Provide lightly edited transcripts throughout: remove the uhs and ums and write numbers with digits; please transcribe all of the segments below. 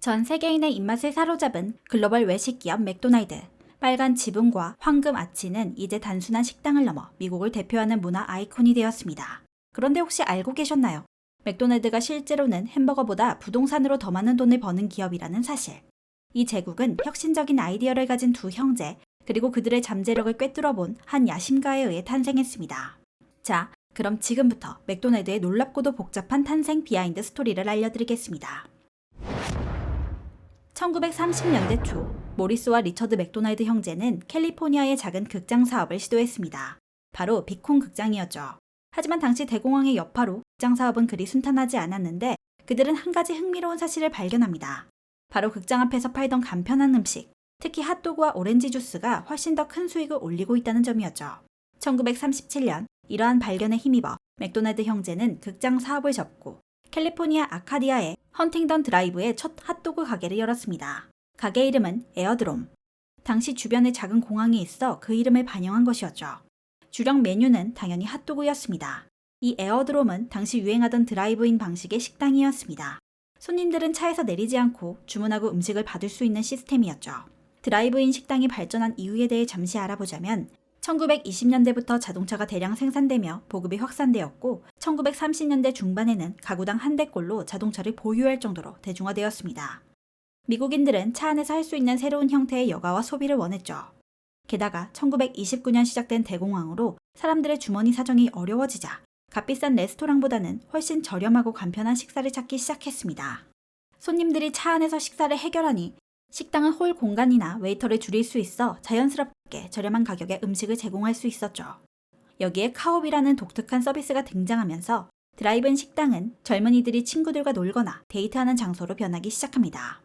전 세계인의 입맛을 사로잡은 글로벌 외식 기업 맥도날드. 빨간 지붕과 황금 아치는 이제 단순한 식당을 넘어 미국을 대표하는 문화 아이콘이 되었습니다. 그런데 혹시 알고 계셨나요? 맥도날드가 실제로는 햄버거보다 부동산으로 더 많은 돈을 버는 기업이라는 사실. 이 제국은 혁신적인 아이디어를 가진 두 형제, 그리고 그들의 잠재력을 꿰뚫어본 한 야심가에 의해 탄생했습니다. 자, 그럼 지금부터 맥도날드의 놀랍고도 복잡한 탄생 비하인드 스토리를 알려드리겠습니다. 1930년대 초, 모리스와 리처드 맥도날드 형제는 캘리포니아의 작은 극장 사업을 시도했습니다. 바로 빅콘 극장이었죠. 하지만 당시 대공황의 여파로 극장 사업은 그리 순탄하지 않았는데 그들은 한 가지 흥미로운 사실을 발견합니다. 바로 극장 앞에서 팔던 간편한 음식, 특히 핫도그와 오렌지 주스가 훨씬 더 큰 수익을 올리고 있다는 점이었죠. 1937년 이러한 발견에 힘입어 맥도날드 형제는 극장 사업을 접고 캘리포니아 아카디아의 헌팅던 드라이브에 첫 핫도그 가게를 열었습니다. 가게 이름은 에어드롬. 당시 주변에 작은 공항이 있어 그 이름을 반영한 것이었죠. 주력 메뉴는 당연히 핫도그였습니다. 이 에어드롬은 당시 유행하던 드라이브인 방식의 식당이었습니다. 손님들은 차에서 내리지 않고 주문하고 음식을 받을 수 있는 시스템이었죠. 드라이브인 식당이 발전한 이유에 대해 잠시 알아보자면 1920년대부터 자동차가 대량 생산되며 보급이 확산되었고 1930년대 중반에는 가구당 한 대꼴로 자동차를 보유할 정도로 대중화되었습니다. 미국인들은 차 안에서 할 수 있는 새로운 형태의 여가와 소비를 원했죠. 게다가 1929년 시작된 대공황으로 사람들의 주머니 사정이 어려워지자 값비싼 레스토랑보다는 훨씬 저렴하고 간편한 식사를 찾기 시작했습니다. 손님들이 차 안에서 식사를 해결하니 식당은 홀 공간이나 웨이터를 줄일 수 있어 자연스럽게 저렴한 가격에 음식을 제공할 수 있었죠. 여기에 카옵이라는 독특한 서비스가 등장하면서 드라이브인 식당은 젊은이들이 친구들과 놀거나 데이트하는 장소로 변하기 시작합니다.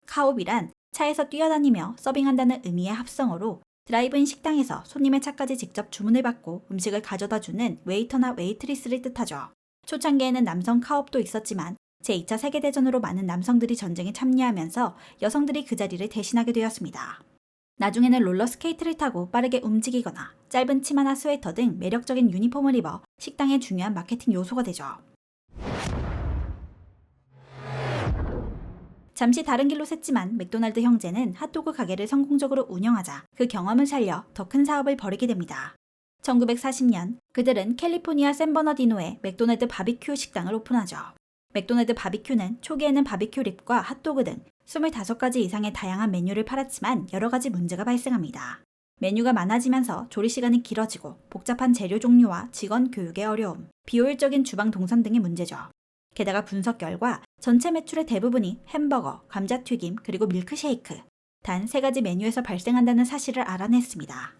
카옵이란 차에서 뛰어다니며 서빙한다는 의미의 합성어로 드라이브인 식당에서 손님의 차까지 직접 주문을 받고 음식을 가져다주는 웨이터나 웨이트리스를 뜻하죠. 초창기에는 남성 카옵도 있었지만 제2차 세계대전으로 많은 남성들이 전쟁에 참여하면서 여성들이 그 자리를 대신하게 되었습니다. 나중에는 롤러스케이트를 타고 빠르게 움직이거나 짧은 치마나 스웨터 등 매력적인 유니폼을 입어 식당의 중요한 마케팅 요소가 되죠. 잠시 다른 길로 샜지만 맥도날드 형제는 핫도그 가게를 성공적으로 운영하자 그 경험을 살려 더 큰 사업을 벌이게 됩니다. 1940년 그들은 캘리포니아 샌버너디노에 맥도날드 바비큐 식당을 오픈하죠. 맥도날드 바비큐는 초기에는 바비큐 립과 핫도그 등 25가지 이상의 다양한 메뉴를 팔았지만 여러 가지 문제가 발생합니다. 메뉴가 많아지면서 조리 시간이 길어지고 복잡한 재료 종류와 직원 교육의 어려움, 비효율적인 주방 동선 등의 문제죠. 게다가 분석 결과 전체 매출의 대부분이 햄버거, 감자튀김, 그리고 밀크쉐이크, 단 3가지 메뉴에서 발생한다는 사실을 알아냈습니다.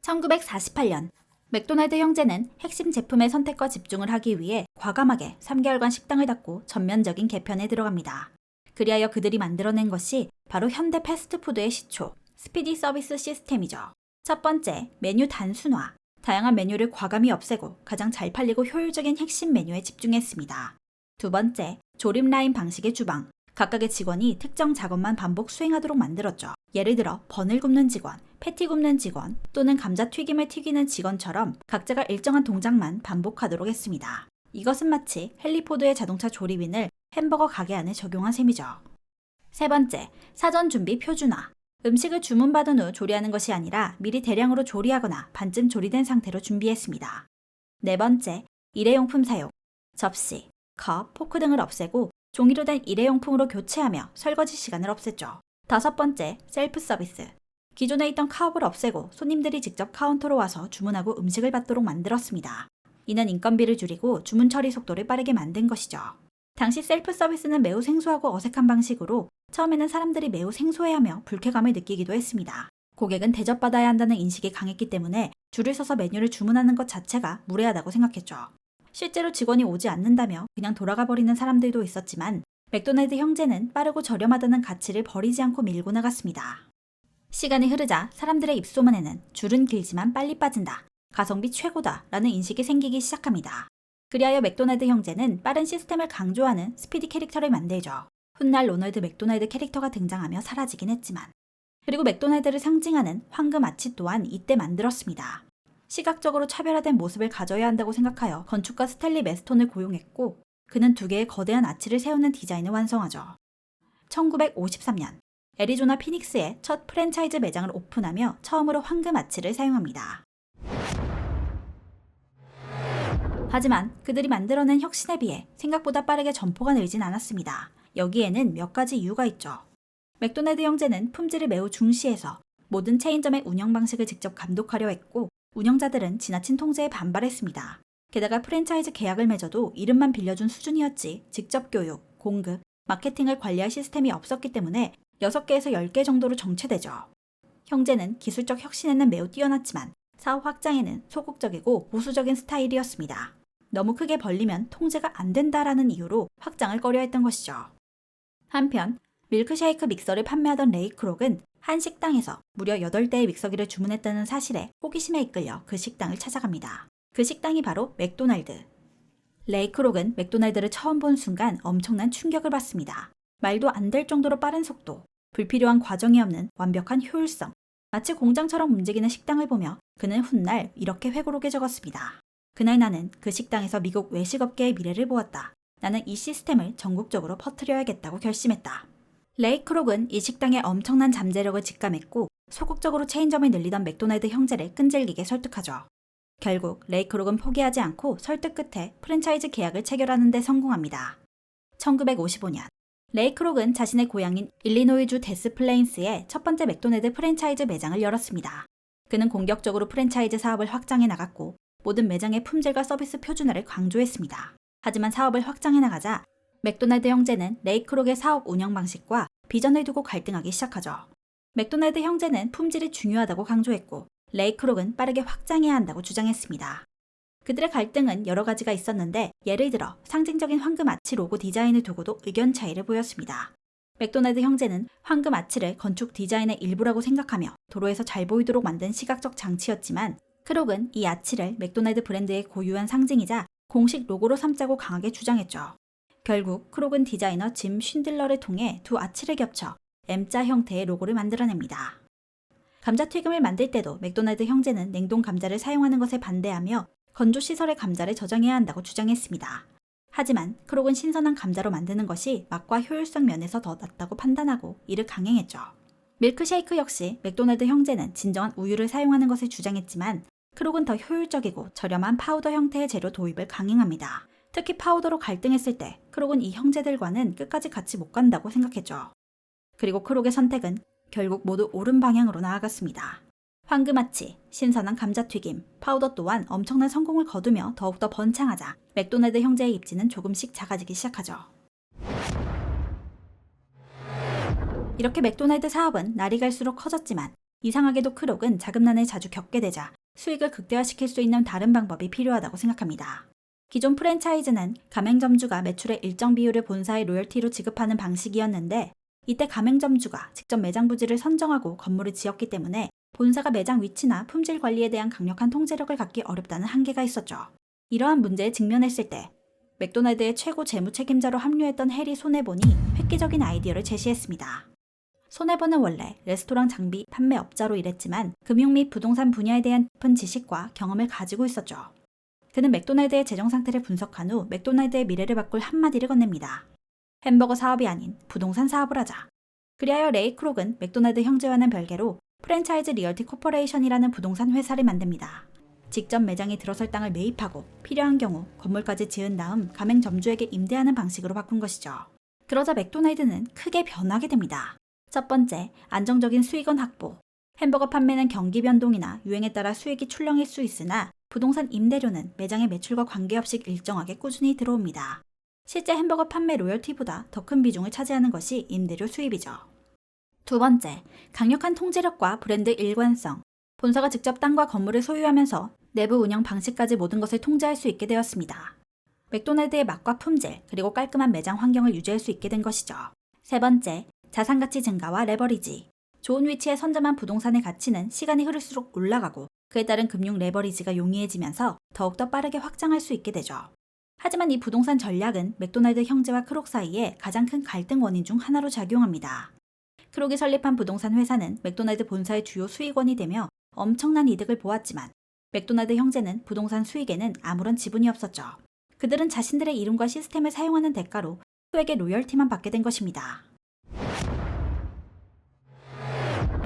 1948년 맥도날드 형제는 핵심 제품의 선택과 집중을 하기 위해 과감하게 3개월간 식당을 닫고 전면적인 개편에 들어갑니다. 그리하여 그들이 만들어낸 것이 바로 현대 패스트푸드의 시초, 스피디 서비스 시스템이죠. 첫 번째, 메뉴 단순화. 다양한 메뉴를 과감히 없애고 가장 잘 팔리고 효율적인 핵심 메뉴에 집중했습니다. 두 번째, 조립 라인 방식의 주방. 각각의 직원이 특정 작업만 반복 수행하도록 만들었죠. 예를 들어 버늘 굽는 직원, 패티 굽는 직원 또는 감자튀김을 튀기는 직원처럼 각자가 일정한 동작만 반복하도록 했습니다. 이것은 마치 헨리포드의 자동차 조립인을 햄버거 가게 안에 적용한 셈이죠. 세 번째, 사전 준비 표준화. 음식을 주문받은 후 조리하는 것이 아니라 미리 대량으로 조리하거나 반쯤 조리된 상태로 준비했습니다. 네 번째, 일회용품 사용. 접시, 컵, 포크 등을 없애고 종이로 된 일회용품으로 교체하며 설거지 시간을 없앴죠. 다섯 번째, 셀프 서비스. 기존에 있던 카업을 없애고 손님들이 직접 카운터로 와서 주문하고 음식을 받도록 만들었습니다. 이는 인건비를 줄이고 주문 처리 속도를 빠르게 만든 것이죠. 당시 셀프 서비스는 매우 생소하고 어색한 방식으로 처음에는 사람들이 매우 생소해하며 불쾌감을 느끼기도 했습니다. 고객은 대접받아야 한다는 인식이 강했기 때문에 줄을 서서 메뉴를 주문하는 것 자체가 무례하다고 생각했죠. 실제로 직원이 오지 않는다며 그냥 돌아가 버리는 사람들도 있었지만 맥도날드 형제는 빠르고 저렴하다는 가치를 버리지 않고 밀고 나갔습니다. 시간이 흐르자 사람들의 입소문에는 줄은 길지만 빨리 빠진다, 가성비 최고다 라는 인식이 생기기 시작합니다. 그리하여 맥도날드 형제는 빠른 시스템을 강조하는 스피디 캐릭터를 만들죠. 훗날 로널드 맥도날드 캐릭터가 등장하며 사라지긴 했지만. 그리고 맥도날드를 상징하는 황금 아치 또한 이때 만들었습니다. 시각적으로 차별화된 모습을 가져야 한다고 생각하여 건축가 스탠리 메스톤을 고용했고 그는 2개의 거대한 아치를 세우는 디자인을 완성하죠. 1953년 애리조나 피닉스에 첫 프랜차이즈 매장을 오픈하며 처음으로 황금 아치를 사용합니다. 하지만 그들이 만들어낸 혁신에 비해 생각보다 빠르게 점포가 늘진 않았습니다. 여기에는 몇 가지 이유가 있죠. 맥도날드 형제는 품질을 매우 중시해서 모든 체인점의 운영 방식을 직접 감독하려 했고 운영자들은 지나친 통제에 반발했습니다. 게다가 프랜차이즈 계약을 맺어도 이름만 빌려준 수준이었지 직접 교육, 공급, 마케팅을 관리할 시스템이 없었기 때문에 6개에서 10개 정도로 정체되죠. 형제는 기술적 혁신에는 매우 뛰어났지만 사업 확장에는 소극적이고 보수적인 스타일이었습니다. 너무 크게 벌리면 통제가 안 된다라는 이유로 확장을 꺼려했던 것이죠. 한편 밀크쉐이크 믹서를 판매하던 레이크록은 한 식당에서 무려 8대의 믹서기를 주문했다는 사실에 호기심에 이끌려 그 식당을 찾아갑니다. 그 식당이 바로 맥도날드. 레이크록은 맥도날드를 처음 본 순간 엄청난 충격을 받습니다. 말도 안 될 정도로 빠른 속도, 불필요한 과정이 없는 완벽한 효율성, 마치 공장처럼 움직이는 식당을 보며 그는 훗날 이렇게 회고록에 적었습니다. 그날 나는 그 식당에서 미국 외식업계의 미래를 보았다. 나는 이 시스템을 전국적으로 퍼뜨려야겠다고 결심했다. 레이크록은 이 식당의 엄청난 잠재력을 직감했고 소극적으로 체인점을 늘리던 맥도날드 형제를 끈질기게 설득하죠. 결국 레이크록은 포기하지 않고 설득 끝에 프랜차이즈 계약을 체결하는 데 성공합니다. 1955년 레이크록은 자신의 고향인 일리노이주 데스플레인스에 첫 번째 맥도날드 프랜차이즈 매장을 열었습니다. 그는 공격적으로 프랜차이즈 사업을 확장해 나갔고 모든 매장의 품질과 서비스 표준화를 강조했습니다. 하지만 사업을 확장해 나가자 맥도날드 형제는 레이크록의 사업 운영 방식과 비전을 두고 갈등하기 시작하죠. 맥도날드 형제는 품질이 중요하다고 강조했고 레이크록은 빠르게 확장해야 한다고 주장했습니다. 그들의 갈등은 여러 가지가 있었는데 예를 들어 상징적인 황금 아치 로고 디자인을 두고도 의견 차이를 보였습니다. 맥도날드 형제는 황금 아치를 건축 디자인의 일부라고 생각하며 도로에서 잘 보이도록 만든 시각적 장치였지만 크록은 이 아치를 맥도날드 브랜드의 고유한 상징이자 공식 로고로 삼자고 강하게 주장했죠. 결국 크록은 디자이너 짐 쉰들러를 통해 두 아치를 겹쳐 M자 형태의 로고를 만들어냅니다. 감자튀김을 만들 때도 맥도날드 형제는 냉동 감자를 사용하는 것에 반대하며 건조시설에 감자를 저장해야 한다고 주장했습니다. 하지만 크록은 신선한 감자로 만드는 것이 맛과 효율성 면에서 더 낫다고 판단하고 이를 강행했죠. 밀크쉐이크 역시 맥도날드 형제는 진정한 우유를 사용하는 것을 주장했지만 크록은 더 효율적이고 저렴한 파우더 형태의 재료 도입을 강행합니다. 특히 파우더로 갈등했을 때 크록은 이 형제들과는 끝까지 같이 못 간다고 생각했죠. 그리고 크록의 선택은 결국 모두 옳은 방향으로 나아갔습니다. 황금아치, 신선한 감자튀김, 파우더 또한 엄청난 성공을 거두며 더욱더 번창하자 맥도날드 형제의 입지는 조금씩 작아지기 시작하죠. 이렇게 맥도날드 사업은 날이 갈수록 커졌지만 이상하게도 크록은 자금난을 자주 겪게 되자 수익을 극대화시킬 수 있는 다른 방법이 필요하다고 생각합니다. 기존 프랜차이즈는 가맹점주가 매출의 일정 비율을 본사의 로열티로 지급하는 방식이었는데 이때 가맹점주가 직접 매장 부지를 선정하고 건물을 지었기 때문에 본사가 매장 위치나 품질 관리에 대한 강력한 통제력을 갖기 어렵다는 한계가 있었죠. 이러한 문제에 직면했을 때 맥도날드의 최고 재무 책임자로 합류했던 해리 손해본이 획기적인 아이디어를 제시했습니다. 손해본은 원래 레스토랑 장비 판매업자로 일했지만 금융 및 부동산 분야에 대한 깊은 지식과 경험을 가지고 있었죠. 그는 맥도날드의 재정 상태를 분석한 후 맥도날드의 미래를 바꿀 한마디를 건넵니다. 햄버거 사업이 아닌 부동산 사업을 하자. 그리하여 레이 크록은 맥도날드 형제와는 별개로 프랜차이즈 리얼티 코퍼레이션이라는 부동산 회사를 만듭니다. 직접 매장에 들어설 땅을 매입하고 필요한 경우 건물까지 지은 다음 가맹점주에게 임대하는 방식으로 바꾼 것이죠. 그러자 맥도날드는 크게 변하게 됩니다. 첫 번째, 안정적인 수익원 확보. 햄버거 판매는 경기 변동이나 유행에 따라 수익이 출렁일 수 있으나 부동산 임대료는 매장의 매출과 관계없이 일정하게 꾸준히 들어옵니다. 실제 햄버거 판매 로열티보다 더 큰 비중을 차지하는 것이 임대료 수입이죠. 두 번째, 강력한 통제력과 브랜드 일관성. 본사가 직접 땅과 건물을 소유하면서 내부 운영 방식까지 모든 것을 통제할 수 있게 되었습니다. 맥도날드의 맛과 품질, 그리고 깔끔한 매장 환경을 유지할 수 있게 된 것이죠. 세 번째, 자산가치 증가와 레버리지. 좋은 위치에 선점한 부동산의 가치는 시간이 흐를수록 올라가고 그에 따른 금융 레버리지가 용이해지면서 더욱더 빠르게 확장할 수 있게 되죠. 하지만 이 부동산 전략은 맥도날드 형제와 크록 사이에 가장 큰 갈등 원인 중 하나로 작용합니다. 크록이 설립한 부동산 회사는 맥도날드 본사의 주요 수익원이 되며 엄청난 이득을 보았지만 맥도날드 형제는 부동산 수익에는 아무런 지분이 없었죠. 그들은 자신들의 이름과 시스템을 사용하는 대가로 소액의 로열티만 받게 된 것입니다.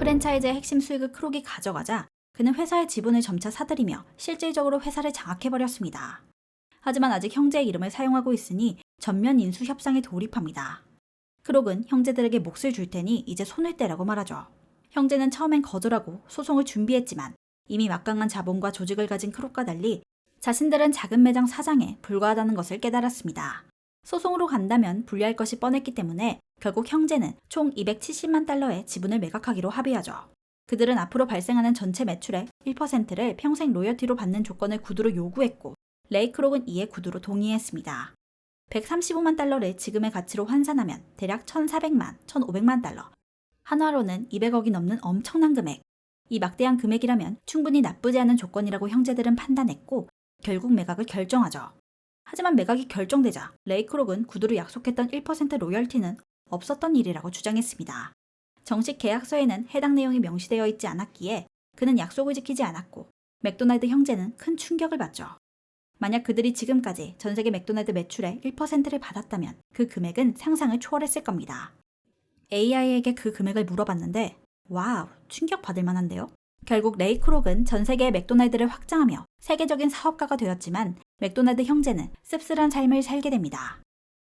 프랜차이즈의 핵심 수익을 크록이 가져가자 그는 회사의 지분을 점차 사들이며 실질적으로 회사를 장악해버렸습니다. 하지만 아직 형제의 이름을 사용하고 있으니 전면 인수 협상에 돌입합니다. 크록은 형제들에게 몫을 줄 테니 이제 손을 떼라고 말하죠. 형제는 처음엔 거절하고 소송을 준비했지만 이미 막강한 자본과 조직을 가진 크록과 달리 자신들은 작은 매장 사장에 불과하다는 것을 깨달았습니다. 소송으로 간다면 불리할 것이 뻔했기 때문에 결국 형제는 총 270만 달러의 지분을 매각하기로 합의하죠. 그들은 앞으로 발생하는 전체 매출의 1%를 평생 로열티로 받는 조건을 구두로 요구했고 레이 크록은 이에 구두로 동의했습니다. 135만 달러를 지금의 가치로 환산하면 대략 1,400만, 1,500만 달러. 한화로는 200억이 넘는 엄청난 금액. 이 막대한 금액이라면 충분히 나쁘지 않은 조건이라고 형제들은 판단했고 결국 매각을 결정하죠. 하지만 매각이 결정되자 레이 크록은 구두로 약속했던 1% 로열티는 없었던 일이라고 주장했습니다. 정식 계약서에는 해당 내용이 명시되어 있지 않았기에 그는 약속을 지키지 않았고 맥도날드 형제는 큰 충격을 받죠. 만약 그들이 지금까지 전 세계 맥도날드 매출의 1%를 받았다면 그 금액은 상상을 초월했을 겁니다. AI에게 그 금액을 물어봤는데 와우, 충격받을 만한데요? 결국 레이 크록은 전 세계의 맥도날드를 확장하며 세계적인 사업가가 되었지만 맥도날드 형제는 씁쓸한 삶을 살게 됩니다.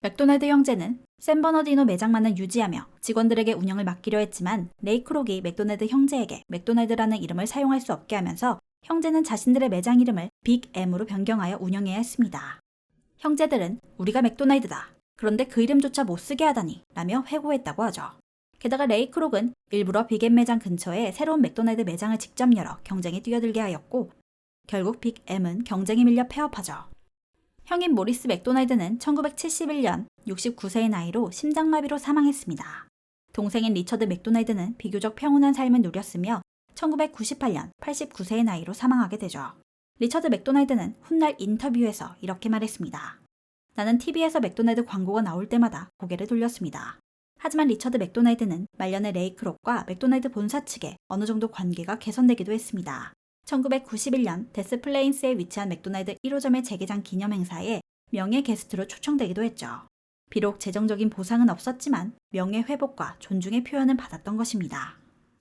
맥도날드 형제는 샌버너디노 매장만을 유지하며 직원들에게 운영을 맡기려 했지만 레이 크록이 맥도날드 형제에게 맥도날드라는 이름을 사용할 수 없게 하면서 형제는 자신들의 매장 이름을 빅 M으로 변경하여 운영해야 했습니다. 형제들은 우리가 맥도날드다. 그런데 그 이름조차 못 쓰게 하다니 라며 회고했다고 하죠. 게다가 레이 크록은 일부러 빅 M 매장 근처에 새로운 맥도날드 매장을 직접 열어 경쟁에 뛰어들게 하였고 결국 빅 M은 경쟁에 밀려 폐업하죠. 형인 모리스 맥도날드는 1971년 69세의 나이로 심장마비로 사망했습니다. 동생인 리처드 맥도날드는 비교적 평온한 삶을 누렸으며 1998년 89세의 나이로 사망하게 되죠. 리처드 맥도날드는 훗날 인터뷰에서 이렇게 말했습니다. 나는 TV에서 맥도날드 광고가 나올 때마다 고개를 돌렸습니다. 하지만 리처드 맥도날드는 말년에 레이 크록과 맥도날드 본사 측에 어느 정도 관계가 개선되기도 했습니다. 1991년 데스플레인스에 위치한 맥도날드 1호점의 재개장 기념행사에 명예 게스트로 초청되기도 했죠. 비록 재정적인 보상은 없었지만 명예 회복과 존중의 표현을 받았던 것입니다.